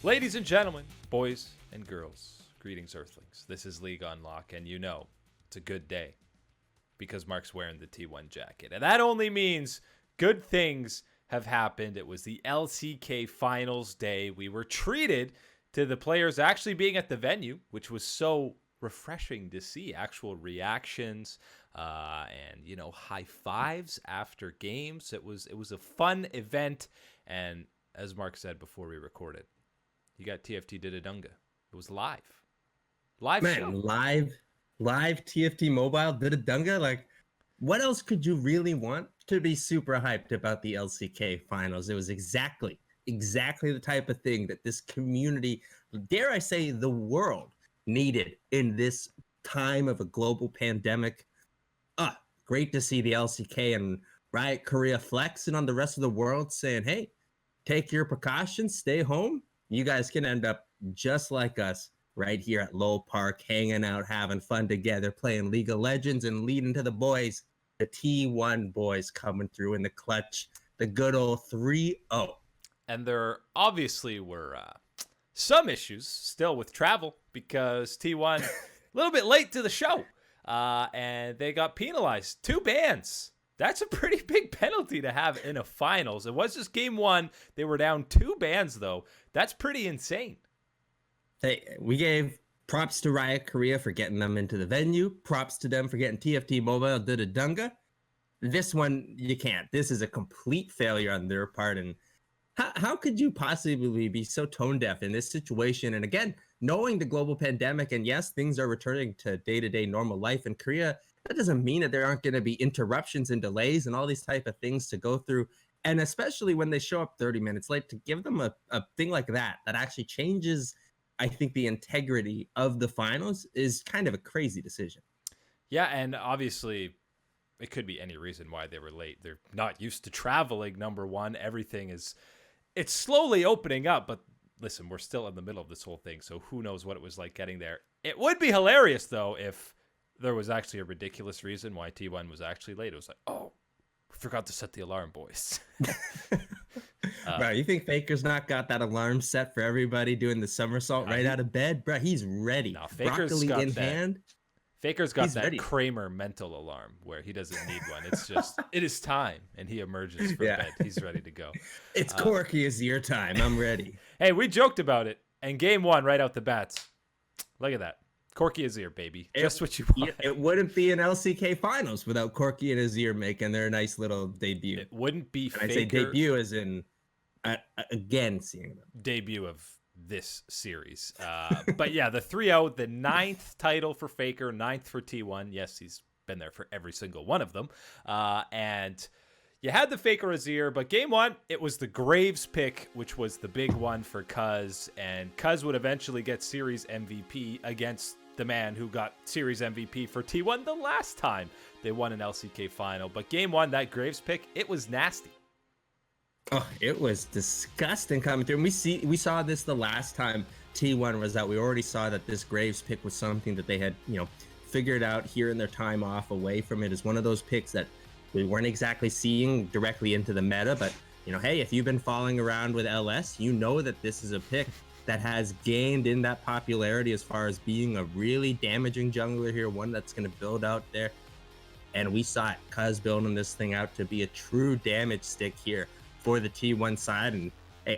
Ladies and gentlemen, boys and girls, greetings, Earthlings. This is League Unlock, and you know it's a good day because Mark's wearing the T1 jacket. And that only means good things have happened. It was the LCK Finals day. We were treated to the players actually being at the venue, which was so refreshing to see. Actual reactions and, you know, high fives after games. It was a fun event, and as Mark said before we recorded, you got TFT Didadunga. It was live. Live Man, show. live TFT mobile Didadunga. Like, what else could you really want to be super hyped about the LCK finals? It was exactly the type of thing that this community, dare I say, the world needed in this time of a global pandemic. Great to see the LCK and Riot Korea flexing on the rest of the world, saying, hey, take your precautions, stay home. You guys can end up just like us right here at Lowell Park, hanging out, having fun together, playing League of Legends, and leading to the boys, the T1 boys coming through in the clutch, the good old 3-0. And there obviously were some issues still with travel because T1 a little bit late to the show, and they got penalized. 2 bans. That's a pretty big penalty to have in a finals. It was just game 1. They were down 2 bans, though. That's pretty insane. Hey, we gave props to Riot Korea for getting them into the venue. Props to them for getting TFT Mobile Didadunga. This one, you can't. This is a complete failure on their part. And how could you possibly be so tone deaf in this situation? And again, knowing the global pandemic, and yes, things are returning to day-to-day normal life in Korea, that doesn't mean that there aren't going to be interruptions and delays and all these type of things to go through. And especially when they show up 30 minutes late, to give them a thing like that actually changes, I think, the integrity of the finals is kind of a crazy decision. Yeah, and obviously it could be any reason why they were late. They're not used to traveling, number one. It's slowly opening up, but listen, we're still in the middle of this whole thing, so who knows what it was like getting there. It would be hilarious, though, if there was actually a ridiculous reason why T1 was actually late. It was like, oh, we forgot to set the alarm, boys. Bro, you think Faker's not got that alarm set for everybody doing the somersault right out of bed? Bro, he's ready. No, Faker's Broccoli got in that. hand. Faker's got He's that ready. Kramer mental alarm where he doesn't need one. It's just, it is time, and he emerges from bed. He's ready to go. It's Corky is your time. I'm ready. Hey, we joked about it, and game 1 right out the bats. Look at that. Corky Azir, baby. Just what you want. It wouldn't be an LCK finals without Corky and Azir making their nice little debut. It wouldn't be And I say debut as in, again, seeing them. debut of this series. But yeah, the 3-0, the 9th title for Faker, 9th for T1. Yes, he's been there for every single one of them. And you had the Faker Azir, but game 1, it was the Graves pick, which was the big one for Cuz. And Cuz would eventually get Series MVP against the man who got Series MVP for T1 the last time they won an LCK final. But game 1, that Graves pick, it was nasty. Oh, it was disgusting coming through. And we saw this the last time T1 was out. We already saw that this Graves pick was something that they had, figured out here in their time off away from it. As one of those picks that we weren't exactly seeing directly into the meta. But, hey, if you've been following around with LS, you know that this is a pick that has gained in that popularity as far as being a really damaging jungler here, one that's going to build out there. And we saw it, Cuz building this thing out to be a true damage stick here for the T1 side, and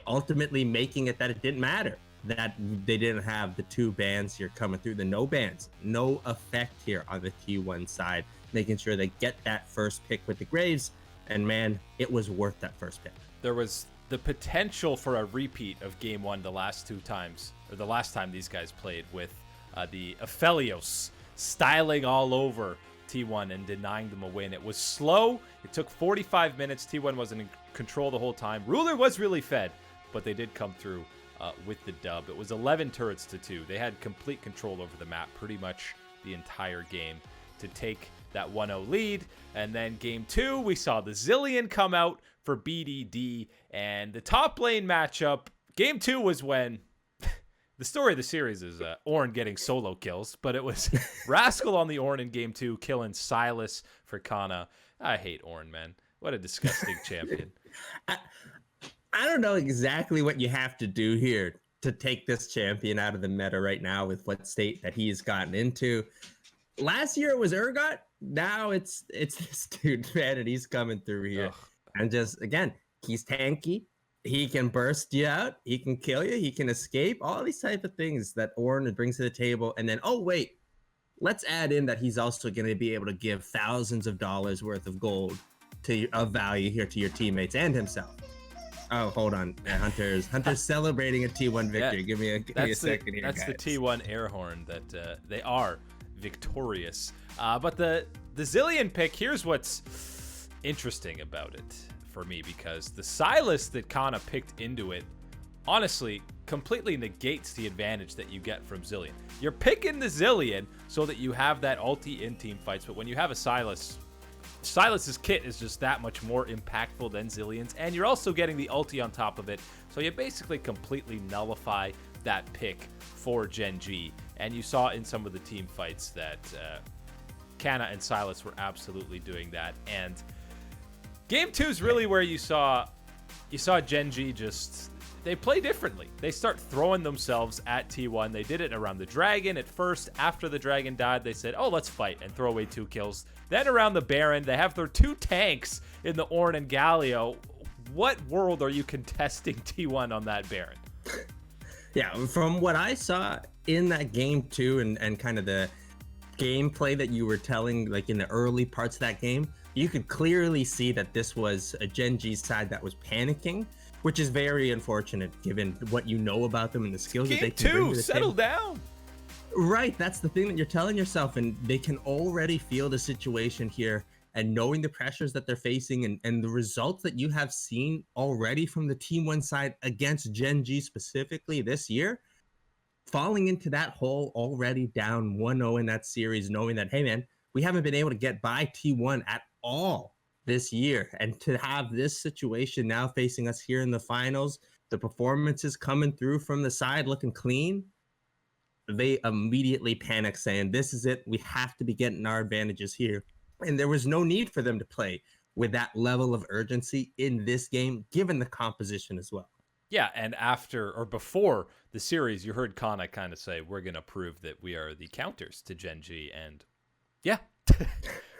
ultimately making it that it didn't matter that they didn't have the 2 bans here coming through. The no bans, no effect here on the T1 side, making sure they get that first pick with the Graves, and man, it was worth that first pick. There was the potential for a repeat of game 1 the last 2 times, or the last time these guys played, with the Aphelios styling all over T1 and denying them a win. It was slow. It took 45 minutes. T1 wasn't in control the whole time. Ruler was really fed, but they did come through with the dub. It was 11 turrets to 2. They had complete control over the map pretty much the entire game to take that 1-0 lead. And then game 2, we saw the Zillion come out for BDD, and the top lane matchup. Game 2 was when the story of the series is Ornn getting solo kills, but it was Rascal on the Ornn in game 2, killing Silas for Kana. I hate Ornn, man. What a disgusting champion. I don't know exactly what you have to do here to take this champion out of the meta right now with what state that he's gotten into. Last year it was Urgot. Now it's this dude, man, and he's coming through here. Ugh. And just, again, he's tanky. He can burst you out. He can kill you. He can escape. All these type of things that Ornn brings to the table. And then, oh, wait, let's add in that he's also going to be able to give thousands of dollars worth of gold of value here to your teammates and himself. Oh, hold on. Hunter's celebrating a T1 victory. Yeah, give me a second here, That's guys. the T1 air horn that they are victorious. But the Zilean pick, here's what's interesting about it for me, because the Sylas that Kana picked into it, honestly, completely negates the advantage that you get from Zilean. You're picking the Zilean so that you have that ulti in team fights, but when you have a Sylas, Sylas's kit is just that much more impactful than Zilean's, and you're also getting the ulti on top of it, so you basically completely nullify that pick for Gen.G. And you saw in some of the team fights that Kana and Sylas were absolutely doing that. And Game 2 is really where you saw Gen.G just, they play differently. They start throwing themselves at T1. They did it around the Dragon at first. After the Dragon died, they said, oh, let's fight, and throw away 2 kills. Then around the Baron, they have their 2 tanks in the Ornn and Galio. What world are you contesting T1 on that Baron? Yeah, from what I saw in that game 2 and kind of the gameplay that you were telling, like in the early parts of that game, you could clearly see that this was a Gen.G side that was panicking, which is very unfortunate given what you know about them and the skills that they can bring to the settle table. down. Right, that's the thing that you're telling yourself, and they can already feel the situation here, and knowing the pressures that they're facing and the results that you have seen already from the Team 1 side against Gen.G specifically this year, falling into that hole already down 1-0 in that series, knowing that, hey man, we haven't been able to get by T1 at all this year. And to have this situation now facing us here in the finals, the performances coming through from the side looking clean, they immediately panic saying, this is it. We have to be getting our advantages here. And there was no need for them to play with that level of urgency in this game, given the composition as well. Yeah, and after or before the series, you heard Kana kind of say, we're going to prove that we are the counters to Gen.G. And yeah,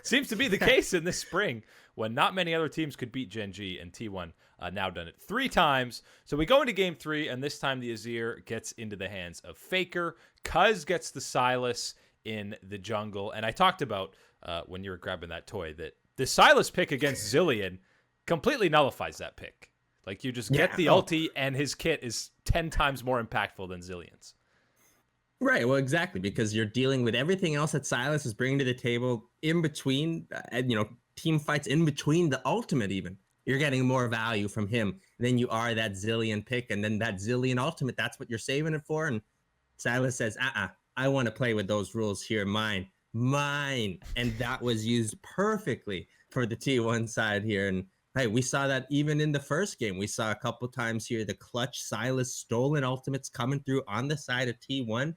seems to be the case in this spring when not many other teams could beat Gen.G, and T1 now done it 3 times. So we go into game 3, and this time the Azir gets into the hands of Faker. Cuz gets the Sylas in the jungle. And I talked about when you were grabbing that toy that the Sylas pick against Zilean completely nullifies that pick. Like, you just get the ulti, and his kit is 10 times more impactful than Zilean's. Right, well, exactly, because you're dealing with everything else that Sylas is bringing to the table in between, team fights in between the ultimate even. You're getting more value from him than you are that Zilean pick, and then that Zilean ultimate, that's what you're saving it for, and Sylas says, I want to play with those rules here, mine. And that was used perfectly for the T1 side here, and hey, we saw that even in the first game. We saw a couple times here the clutch Sylas stolen ultimates coming through on the side of T1.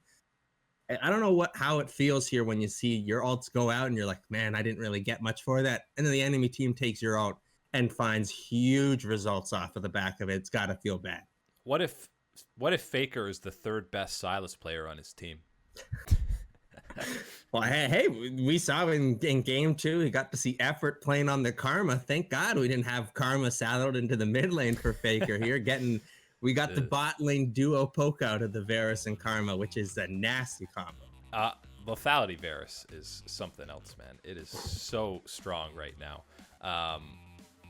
And I don't know how it feels here when you see your ults go out and you're like, man, I didn't really get much for that. And then the enemy team takes your ult and finds huge results off of the back of it. It's got to feel bad. What if Faker is the 3rd best Sylas player on his team? Well, hey, we saw in game 2, we got to see effort playing on the Karma. Thank God we didn't have Karma saddled into the mid lane for Faker here. We got the bot lane duo poke out of the Varus and Karma, which is a nasty combo. Lethality Varus is something else, man. It is so strong right now.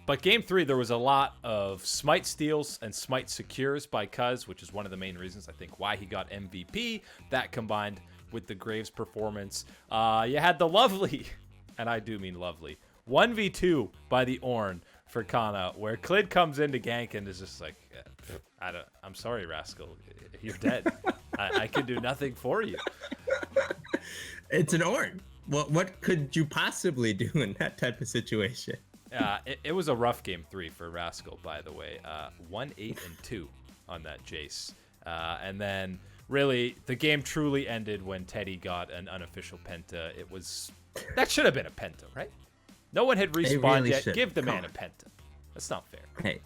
But game 3, there was a lot of smite steals and smite secures by Cuz, which is one of the main reasons I think why he got MVP. That combined with the Graves performance. You had the lovely, and I do mean lovely, 1v2 by the Ornn for Kana, where Clid comes in to gank and is just like, I'm sorry, Rascal, you're dead. I can do nothing for you. It's an Ornn. What could you possibly do in that type of situation? It was a rough game 3 for Rascal, by the way. 1-8-2 on that Jace. And then really, the game truly ended when Teddy got an unofficial penta. That should have been a penta, right? No one had respawned yet. Give the man a penta. That's not fair. Hey,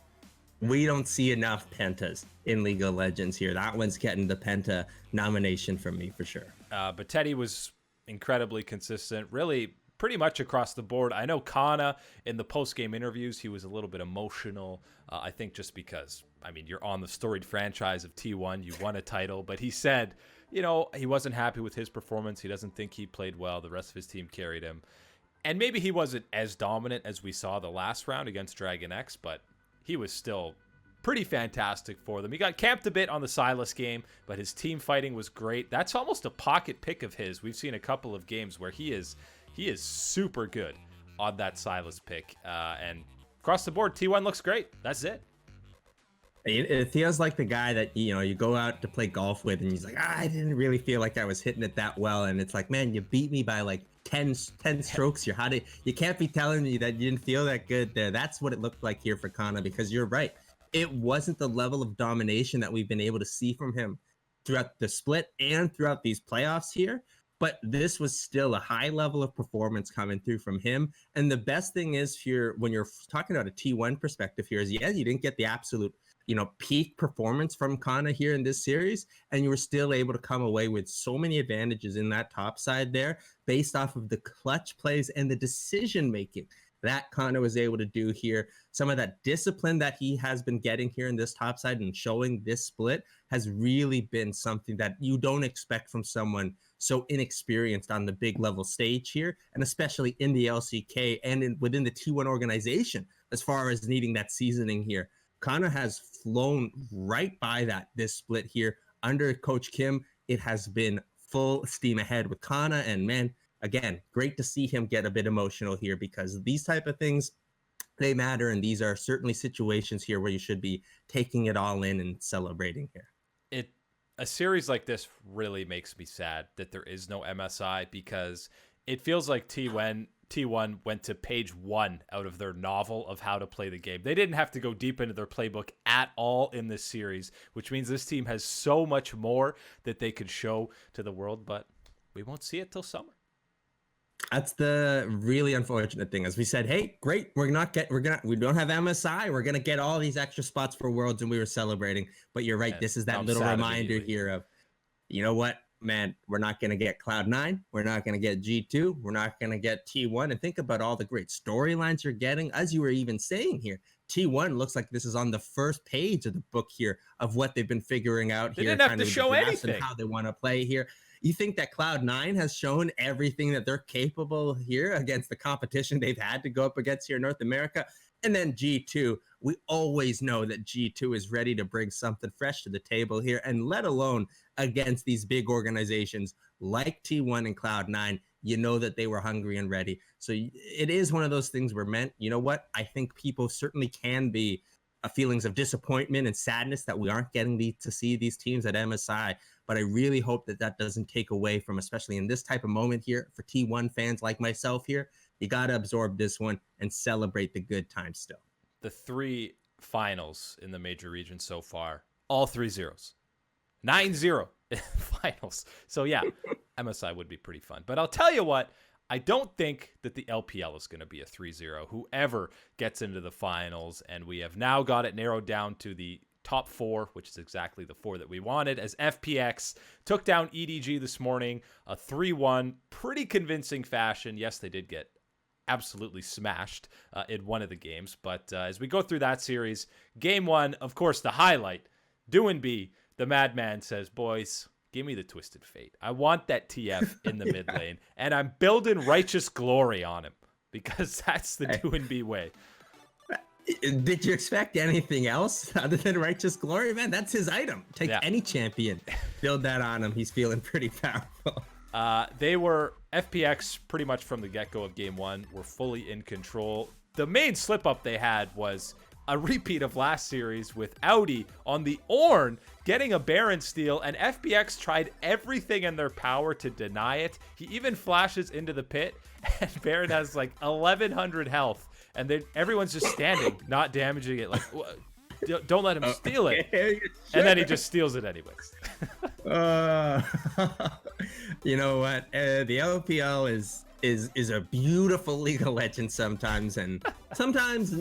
we don't see enough pentas in League of Legends here. That one's getting the penta nomination from me for sure. But Teddy was incredibly consistent, really pretty much across the board. I know Kana in the post-game interviews, he was a little bit emotional. I think just because, I mean, you're on the storied franchise of T1, you won a title, but he said, you know, he wasn't happy with his performance. He doesn't think he played well. The rest of his team carried him. And maybe he wasn't as dominant as we saw the last round against Dragon X, but he was still pretty fantastic for them. He got camped a bit on the Sylas game, but his team fighting was great. That's almost a pocket pick of his. We've seen a couple of games where he is super good on that Sylas pick. And across the board, T1 looks great. That's it. It feels like the guy that, you know, you go out to play golf with and he's like, I didn't really feel like I was hitting it that well. And it's like, man, you beat me by like 10 strokes here. You can't be telling me that you didn't feel that good there. That's what it looked like here for Kana, because you're right. It wasn't the level of domination that we've been able to see from him throughout the split and throughout these playoffs here. But this was still a high level of performance coming through from him. And the best thing is here, when you're talking about a T1 perspective here, is, yeah, you didn't get the absolute, you know, peak performance from Kana here in this series, and you were still able to come away with so many advantages in that top side there based off of the clutch plays and the decision making that Kana was able to do here. Some of that discipline that he has been getting here in this top side and showing this split has really been something that you don't expect from someone so inexperienced on the big level stage here, and especially in the LCK and within the T1 organization as far as needing that seasoning here. Kana has flown right by that this split here under Coach Kim. It has been full steam ahead with Kana, and man, again, great to see him get a bit emotional here, because these type of things, they matter, and these are certainly situations here where you should be taking it all in and celebrating here. A series like this really makes me sad that there is no MSI, because it feels like T1 went to page 1 out of their novel of how to play the game. They didn't have to go deep into their playbook at all in this series, which means this team has so much more that they could show to the world, but we won't see it till summer. That's the really unfortunate thing. As we said, hey, great, we don't have MSI. We're gonna get all these extra spots for Worlds, and we were celebrating. But you're right. This is that little reminder here of, you know what, man, we're not gonna get Cloud9. We're not gonna get G2. We're not gonna get T1. And think about all the great storylines you're getting. As you were even saying here, T1 looks like this is on the first page of the book here of what they've been figuring out here. They didn't have to show anything. And how they want to play here. You think that Cloud9 has shown everything that they're capable here against the competition they've had to go up against here in North America? And then G2, we always know that G2 is ready to bring something fresh to the table here, and let alone against these big organizations like T1 and Cloud9. You know that they were hungry and ready. So it is one of those things where, you know what? I think people certainly can be feelings of disappointment and sadness that we aren't getting to see these teams at MSI. But I really hope that that doesn't take away from, especially in this type of moment here, for T1 fans like myself here, you got to absorb this one and celebrate the good times still. The 3 finals in the major region so far, all 3 zeros. 9-0 in finals. So yeah, MSI would be pretty fun. But I'll tell you what, I don't think that the LPL is going to be a 3-0. Whoever gets into the finals, and we have now got it narrowed down to the top 4, which is exactly the 4 that we wanted, as FPX took down EDG this morning, a 3-1, pretty convincing fashion. Yes, they did get absolutely smashed in one of the games, but as we go through that series, game 1, of course, the highlight, DoinB, the madman, says, boys, give me the Twisted Fate. I want that TF in the mid lane, and I'm building Righteous Glory on him, because that's the DoinB way. Did you expect anything else other than Righteous Glory? Man, that's his item. Take any champion, build that on him. He's feeling pretty powerful. They were, FPX pretty much from the get-go of game 1 were fully in control. The main slip-up they had was a repeat of last series with Audi on the Ornn getting a Baron steal, and FPX tried everything in their power to deny it. He even flashes into the pit, and Baron has like 1,100 health. And then everyone's just standing, not damaging it. Like, don't let him steal it. Sure. And then he just steals it anyways. You know what? The LPL is is a beautiful League of Legends sometimes, and sometimes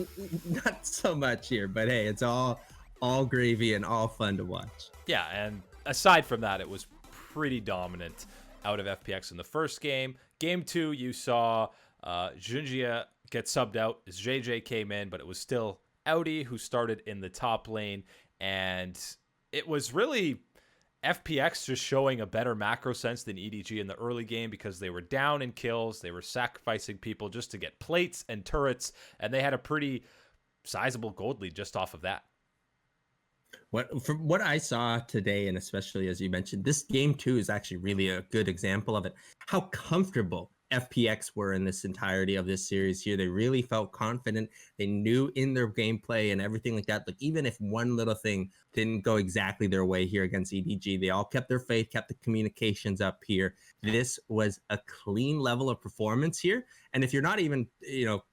not so much here. But hey, it's all gravy and all fun to watch. Yeah, and aside from that, it was pretty dominant out of FPX in the first game. Game 2, you saw GenG get subbed out as JJ came in, but it was still Audi who started in the top lane, and it was really FPX just showing a better macro sense than EDG in the early game because they were down in kills, they were sacrificing people just to get plates and turrets, and they had a pretty sizable gold lead just off of that. From what I saw today, and especially as you mentioned, this game 2 is actually really a good example of it. How comfortable FPX were in this entirety of this series here. They really felt confident. They knew in their gameplay and everything like that. Like even if one little thing didn't go exactly their way here against EDG, they all kept their faith, kept the communications up here. This was a clean level of performance here. And if you're not even,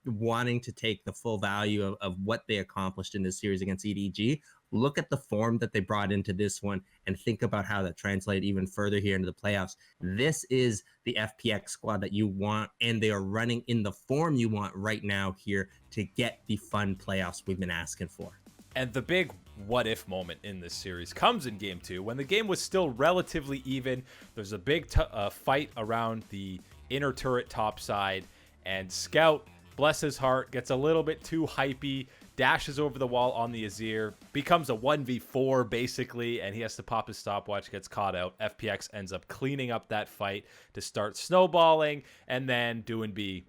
wanting to take the full value of what they accomplished in this series against EDG, look at the form that they brought into this one and think about how that translates even further here into the playoffs. This is the FPX squad that you want, and they are running in the form you want right now here to get the fun playoffs we've been asking for. And the big what if moment in this series comes in game 2 when the game was still relatively even. There's a big fight around the inner turret top side, and Scout, bless his heart, gets a little bit too hypey, dashes over the wall on the Azir, becomes a 1v4 basically, and he has to pop his stopwatch, gets caught out. FPX ends up cleaning up that fight to start snowballing, and then doing B.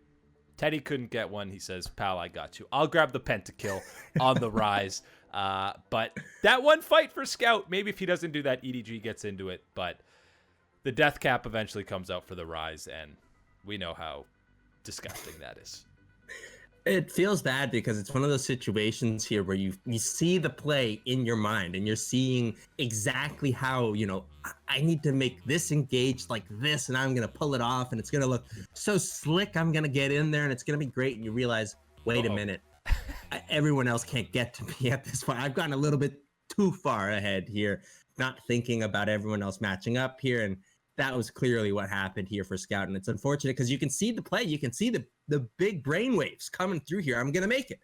Teddy couldn't get one. He says, pal, I got you. I'll grab the pentakill on the Rise. But that one fight for Scout, maybe if he doesn't do that, EDG gets into it, but the death cap eventually comes out for the Rise, and we know how disgusting that is. It feels bad because it's one of those situations here where you see the play in your mind and you're seeing exactly how, I need to make this engaged like this and I'm going to pull it off and it's going to look so slick. I'm going to get in there and it's going to be great. And you realize, wait a minute, everyone else can't get to me at this point. I've gotten a little bit too far ahead here, not thinking about everyone else matching up here. And that was clearly what happened here for Scout. And it's unfortunate because you can see the play. You can see the big brainwaves coming through here. I'm going to make it.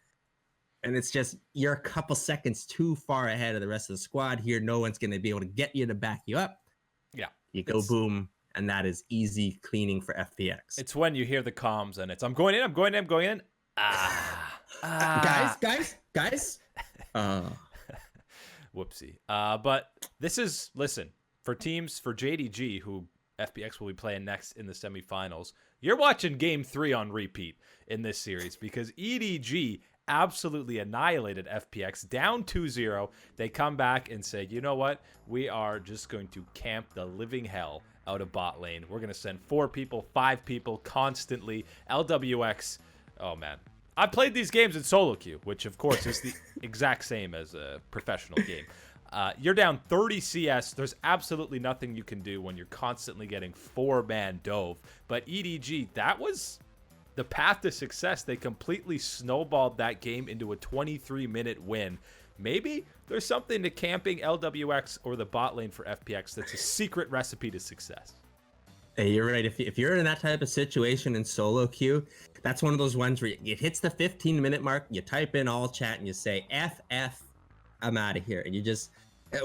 And it's just, you're a couple seconds too far ahead of the rest of the squad here. No one's going to be able to get you to back you up. Yeah. You go boom. And that is easy cleaning for FPX. It's when you hear the comms and it's, I'm going in. Guys. Whoopsie. But this is, listen, for teams, for JDG, who FPX will be playing next in the semifinals, you're watching game 3 on repeat in this series because EDG absolutely annihilated FPX down 2-0. They come back and say, you know what? We are just going to camp the living hell out of bot lane. We're going to send 4 people, 5 people constantly. LWX, oh man. I played these games in solo queue, which of course is the exact same as a professional game. You're down 30 CS. There's absolutely nothing you can do when you're constantly getting 4-man dove. But EDG, that was the path to success. They completely snowballed that game into a 23-minute win. Maybe there's something to camping LWX or the bot lane for FPX that's a secret recipe to success. Hey, you're right. If you're in that type of situation in solo queue, that's one of those ones where it hits the 15-minute mark, you type in all chat and you say, FF, I'm out of here. And you just,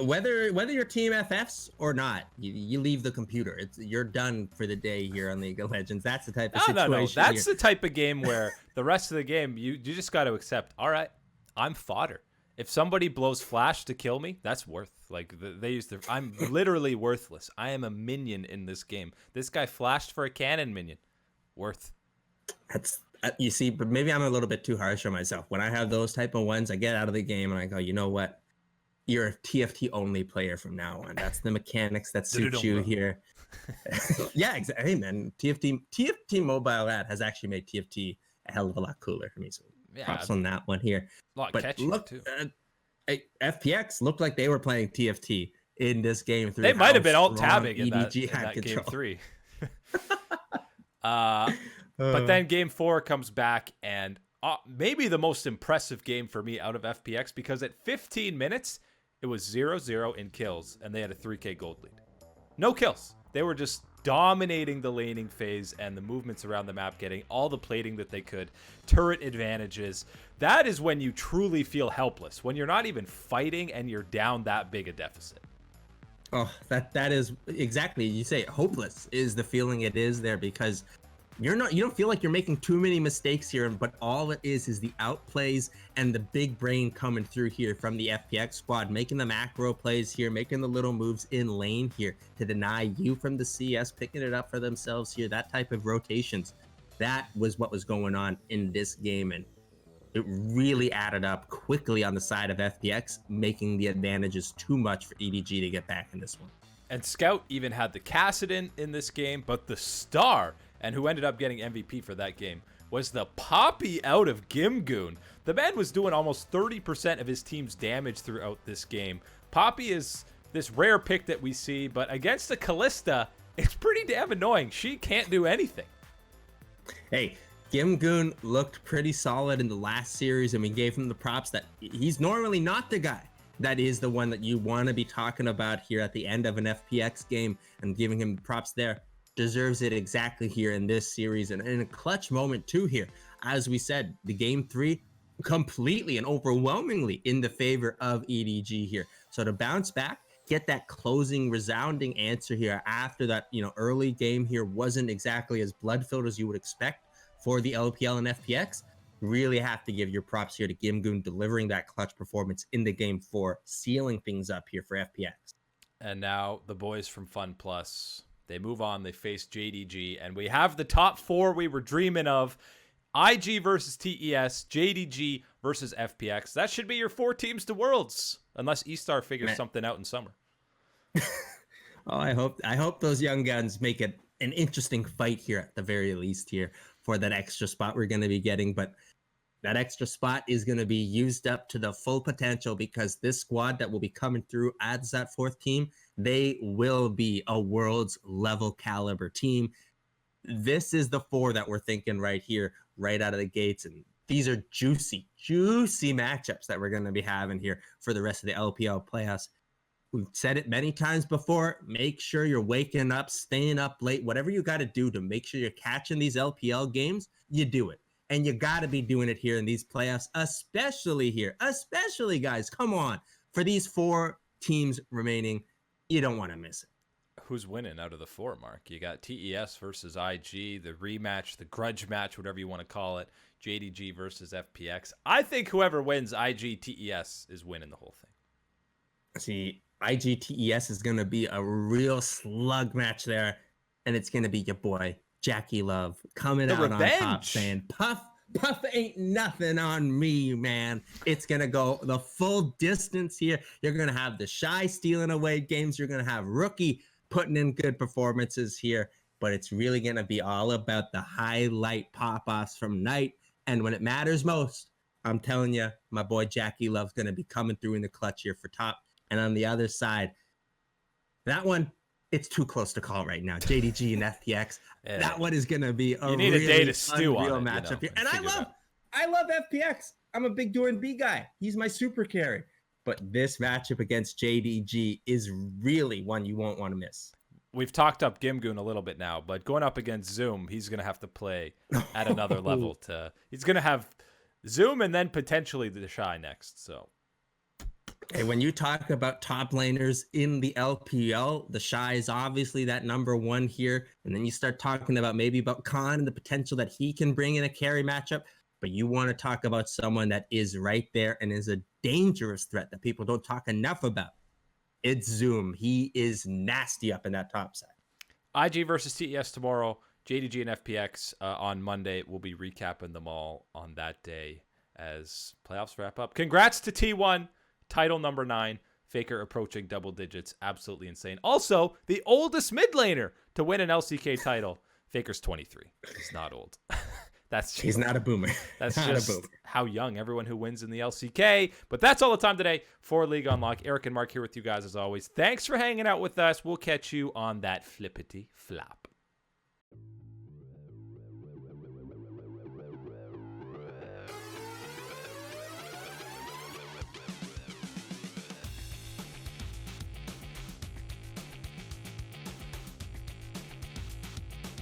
whether your team FFs or not, you leave the computer. You're done for the day here on League of Legends. That's the type of situation. No. That's the type of game where the rest of the game, you just got to accept, all right, I'm fodder. If somebody blows flash to kill me, that's worth. Like they use I'm literally worthless. I am a minion in this game. This guy flashed for a cannon minion. Worth. That's you see, but maybe I'm a little bit too harsh on myself. When I have those type of ones, I get out of the game and I go, you know what? You're a TFT only player from now on. That's the mechanics that suit you here. Yeah, exactly. Hey, man, TFT mobile ad has actually made TFT a hell of a lot cooler for me. So props on that one here. A lot but catchier look, too. FPX looked like they were playing TFT in this game. They might have been alt tabbing in that control. game 3. But then game 4 comes back and maybe the most impressive game for me out of FPX because at 15 minutes, it was 0-0 in kills and they had a 3K gold lead. No kills. They were just dominating the laning phase and the movements around the map, getting all the plating that they could, turret advantages. That is when you truly feel helpless, when you're not even fighting and you're down that big a deficit. Oh, that is exactly, you say it, hopeless is the feeling it is there, because you don't feel like you're making too many mistakes here, but all it is the outplays and the big brain coming through here from the FPX squad, making the macro plays here, making the little moves in lane here to deny you from the CS, picking it up for themselves here, that type of rotations. That was what was going on in this game, and it really added up quickly on the side of FPX, making the advantages too much for EDG to get back in this one. And Scout even had the Kassadin in this game, but the star, and who ended up getting MVP for that game, was the Poppy out of GenG. The man was doing almost 30% of his team's damage throughout this game. Poppy is this rare pick that we see, but against the Kalista, it's pretty damn annoying. She can't do anything. Hey, GenG looked pretty solid in the last series, and we gave him the props that he's normally not the guy that is the one that you want to be talking about here at the end of an FPX game, and giving him props there. Deserves it exactly here in this series, and in a clutch moment too here. As we said, the game 3 completely and overwhelmingly in the favor of EDG here. So to bounce back, get that closing resounding answer here after that, early game here wasn't exactly as blood-filled as you would expect for the LPL and FPX. Really have to give your props here to GenG delivering that clutch performance in the game 4, sealing things up here for FPX. And now the boys from Fun Plus, they move on, they face JDG, and we have the top 4 we were dreaming of. IG versus TES, JDG versus FPX. That should be your 4 teams to Worlds, unless eStar figures something out in summer. Oh, I hope those young guns make it an interesting fight here at the very least here for that extra spot we're going to be getting. But that extra spot is going to be used up to the full potential, because this squad that will be coming through as that 4th team, they will be a Worlds level caliber team. This is the 4 that we're thinking right here, right out of the gates. And these are juicy matchups that we're going to be having here for the rest of the LPL playoffs. We've said it many times before. Make sure you're waking up, staying up late, whatever you got to do to make sure you're catching these LPL games, you do it. And you got to be doing it here in these playoffs, especially here. Especially, guys, come on. For these 4 teams remaining, you don't want to miss it. Who's winning out of the 4, Mark? You got TES versus IG, the rematch, the grudge match, whatever you want to call it, JDG versus FPX. I think whoever wins IG TES is winning the whole thing. See, IG TES is going to be a real slug match there, and it's going to be your boy, Jackie Love, coming out on top saying, Puff ain't nothing on me, man. It's going to go the full distance here. You're going to have the Shy stealing away games. You're going to have Rookie putting in good performances here, but it's really going to be all about the highlight pop-offs from night. And when it matters most, I'm telling you, my boy Jackie Love's going to be coming through in the clutch here for top. And on the other side, that one, it's too close to call right now. JDG and FPX. Yeah. That one is going to be a really day to stew on it, matchup here. And I love FPX. I'm a big Doran B guy. He's my super carry. But this matchup against JDG is really one you won't want to miss. We've talked up GenG a little bit now, but going up against Zoom, he's going to have to play at another level. He's going to have Zoom and then potentially the Shy next. So. Hey, when you talk about top laners in the LPL, the Shy is obviously that number 1 here. And then you start talking about Khan and the potential that he can bring in a carry matchup. But you want to talk about someone that is right there and is a dangerous threat that people don't talk enough about. It's Zoom. He is nasty up in that top side. IG versus TES tomorrow. JDG and FPX on Monday. We'll be recapping them all on that day as playoffs wrap up. Congrats to T1. Title number 9. Faker approaching double digits. Absolutely insane. Also, the oldest mid laner to win an LCK title. Faker's 23. He's not old. He's not a boomer. That's just how young everyone who wins in the LCK. But that's all the time today for League Unlock. Eric and Mark here with you guys as always. Thanks for hanging out with us. We'll catch you on that flippity flop.